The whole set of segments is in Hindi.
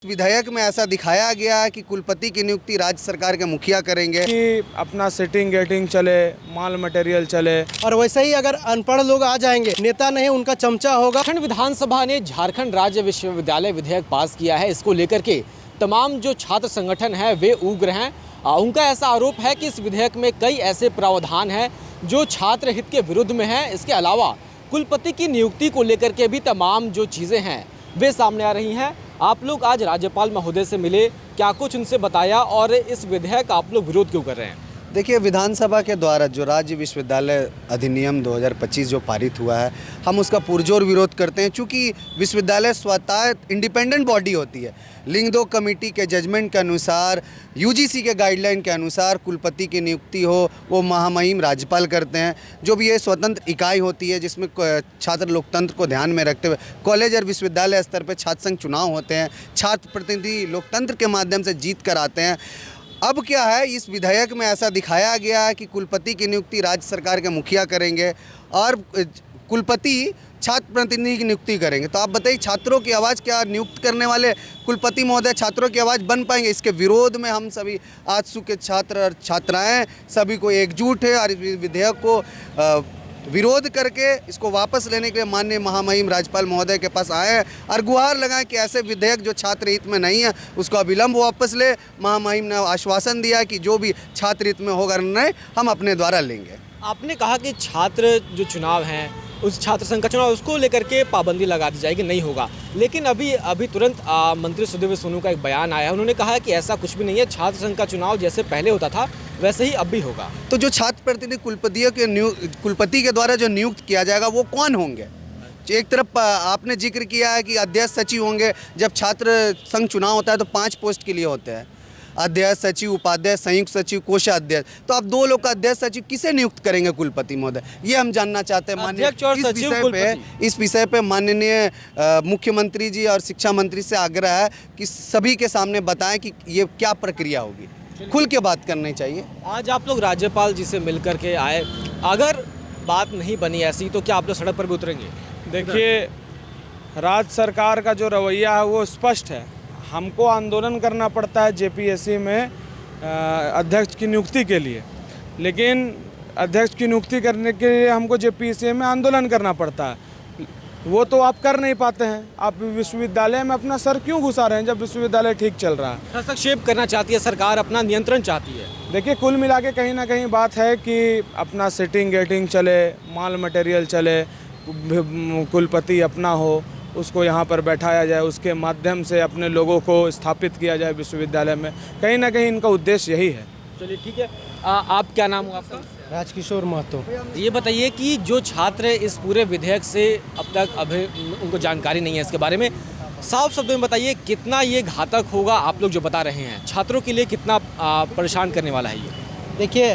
विधेयक में ऐसा दिखाया गया है कि कुलपति की नियुक्ति राज्य सरकार के मुखिया करेंगे कि अपना सिटिंग गेटिंग चले, माल मटेरियल चले। और वैसे ही अगर अनपढ़ लोग आ जाएंगे, नेता नहीं उनका चमचा होगा। झारखंड विधानसभा ने झारखंड राज्य विश्वविद्यालय विधेयक पास किया है। इसको लेकर के तमाम जो छात्र संगठन है वे उग्र हैं। उनका ऐसा आरोप है कि इस विधेयक में कई ऐसे प्रावधान हैं जो छात्र हित के विरुद्ध में हैं। इसके अलावा कुलपति की नियुक्ति को लेकर के भी तमाम जो चीज़ें हैं वे सामने आ रही हैं। आप लोग आज राज्यपाल महोदय से मिले, क्या कुछ उनसे बताया और इस विधेयक का आप लोग विरोध क्यों कर रहे हैं? देखिए, विधानसभा के द्वारा जो राज्य विश्वविद्यालय अधिनियम 2025 जो पारित हुआ है, हम उसका पुरजोर विरोध करते हैं। चूँकि विश्वविद्यालय स्वतः इंडिपेंडेंट बॉडी होती है, लिंग दो कमेटी के जजमेंट के अनुसार, यूजीसी के गाइडलाइन के अनुसार कुलपति की नियुक्ति हो वो महामहिम राज्यपाल करते हैं। जो भी ये स्वतंत्र इकाई होती है जिसमें छात्र लोकतंत्र को ध्यान में रखते हुए कॉलेज और विश्वविद्यालय स्तर पर छात्र संघ चुनाव होते हैं, छात्र प्रतिनिधि लोकतंत्र के माध्यम से जीत कर आते हैं। अब क्या है, इस विधेयक में ऐसा दिखाया गया है कि कुलपति की नियुक्ति राज्य सरकार के मुखिया करेंगे और कुलपति छात्र प्रतिनिधि की नियुक्ति करेंगे। तो आप बताइए, छात्रों की आवाज़ क्या नियुक्त करने वाले कुलपति महोदय छात्रों की आवाज़ बन पाएंगे? इसके विरोध में हम सभी आजसू के छात्र और छात्राएं सभी को एकजुट है और इस विधेयक को विरोध करके इसको वापस लेने के लिए माननीय महामहिम राज्यपाल महोदय के पास आए हैं और गुहार लगाएं कि ऐसे विधेयक जो छात्र हित में नहीं है उसको अविलंब वापस ले। महामहिम ने आश्वासन दिया कि जो भी छात्र हित में होगा निर्णय हम अपने द्वारा लेंगे। आपने कहा कि छात्र जो चुनाव हैं, उस छात्र संघ का चुनाव, उसको लेकर के पाबंदी लगा दी जाएगी, नहीं होगा। लेकिन अभी तुरंत मंत्री सुदेव सोनू का एक बयान आया है। उन्होंने कहा है कि ऐसा कुछ भी नहीं है, छात्र संघ का चुनाव जैसे पहले होता था वैसे ही अब भी होगा। तो जो छात्र प्रतिनिधि कुलपति के द्वारा जो नियुक्त किया जाएगा वो कौन होंगे? एक तरफ आपने जिक्र किया है कि अध्यक्ष सचिव होंगे। जब छात्र संघ चुनाव होता है तो 5 पोस्ट के लिए होते हैं, अध्यक्ष सचिव, उपाध्यक्ष, संयुक्त सचिव, कोषाध्यक्ष। तो आप 2 लोग का अध्यक्ष सचिव किसे नियुक्त करेंगे कुलपति महोदय? ये हम जानना चाहते हैं। इस विषय पे माननीय मुख्यमंत्री जी और शिक्षा मंत्री से आग्रह है कि सभी के सामने बताएं कि ये क्या प्रक्रिया होगी, खुल के बात करनी चाहिए। आज आप लोग राज्यपाल जी से मिल करके आए, अगर बात नहीं बनी ऐसी तो क्या आप लोग सड़क पर भी उतरेंगे? देखिए, राज्य सरकार का जो रवैया है वो स्पष्ट है। हमको आंदोलन करना पड़ता है जेपीएससी में अध्यक्ष की नियुक्ति के लिए, लेकिन अध्यक्ष की नियुक्ति करने के लिए हमको जेपीएससी में आंदोलन करना पड़ता है। वो तो आप कर नहीं पाते हैं। आप विश्वविद्यालय में अपना सर क्यों घुसा रहे हैं जब विश्वविद्यालय ठीक चल रहा है? हस्तक्षेप करना चाहती है सरकार, अपना नियंत्रण चाहती है। देखिए, कुल मिला के कहीं ना कहीं बात है कि अपना सिटिंग गेटिंग चले, माल मटेरियल चले, कुलपति अपना हो, उसको यहाँ पर बैठाया जाए, उसके माध्यम से अपने लोगों को स्थापित किया जाए विश्वविद्यालय में। कहीं ना कहीं इनका उद्देश्य यही है। चलिए ठीक है। आप क्या नाम हो आपका? राजकिशोर महतो। ये बताइए कि जो छात्र इस पूरे विधेयक से अब तक अभी उनको जानकारी नहीं है इसके बारे में, साफ शब्दों में बताइए कितना ये घातक होगा? आप लोग जो बता रहे हैं छात्रों के लिए कितना परेशान करने वाला है ये? देखिए,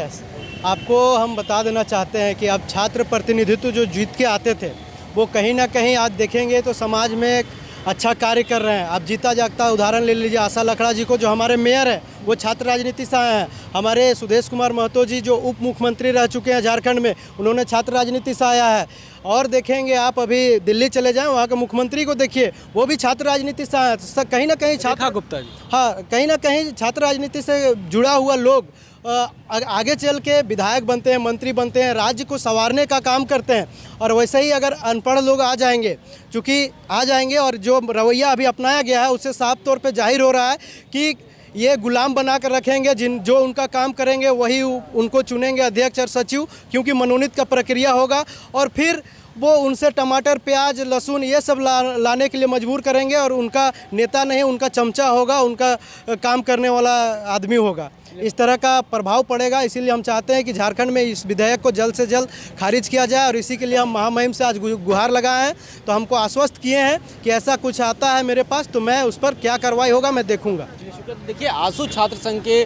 आपको हम बता देना चाहते हैं कि अब छात्र प्रतिनिधित्व जो जीत के आते थे वो कहीं ना कहीं आज देखेंगे तो समाज में एक अच्छा कार्य कर रहे हैं। आप जीता जागता उदाहरण ले लीजिए आशा लखड़ा जी को, जो हमारे मेयर हैं वो छात्र राजनीति से आए हैं। हमारे सुदेश कुमार महतो जी जो उप मुख्यमंत्री रह चुके हैं झारखंड में, उन्होंने छात्र राजनीति से आया है। और देखेंगे आप अभी दिल्ली चले जाएं, वहाँ के मुख्यमंत्री को देखिए, वो भी छात्र राजनीति से आए हैं। कहीं ना कहीं छात्र गुप्ता जी, हाँ, कहीं ना कहीं छात्र राजनीति से जुड़ा हुआ लोग आगे चल के विधायक बनते हैं, मंत्री बनते हैं, राज्य को संवारने का काम करते हैं। और वैसे ही अगर अनपढ़ लोग आ जाएंगे, चूँकि आ जाएंगे, और जो रवैया अभी अपनाया गया है उससे साफ तौर पे जाहिर हो रहा है कि ये गुलाम बना कर रखेंगे। जो उनका काम करेंगे वही उनको चुनेंगे अध्यक्ष और सचिव, क्योंकि मनोनीत का प्रक्रिया होगा। और फिर वो उनसे टमाटर, प्याज, लहसुन ये सब लाने के लिए मजबूर करेंगे और उनका नेता नहीं उनका चमचा होगा, उनका काम करने वाला आदमी होगा। इस तरह का प्रभाव पड़ेगा। इसीलिए हम चाहते हैं कि झारखंड में इस विधेयक को जल्द से जल्द खारिज किया जाए और इसी के लिए हम महामहिम से आज गुहार लगाए हैं। तो हमको आश्वस्त किए हैं कि ऐसा कुछ आता है मेरे पास तो मैं उस पर क्या कार्रवाई होगा मैं देखूँगा। देखिए, आजसू छात्र संघ के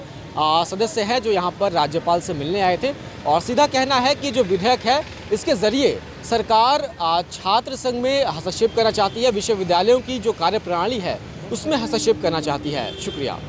सदस्य हैं जो यहाँ पर राज्यपाल से मिलने आए थे और सीधा कहना है कि जो विधेयक है इसके ज़रिए सरकार छात्र संघ में हस्तक्षेप करना चाहती है, विश्वविद्यालयों की जो कार्यप्रणाली है उसमें हस्तक्षेप करना चाहती है। शुक्रिया।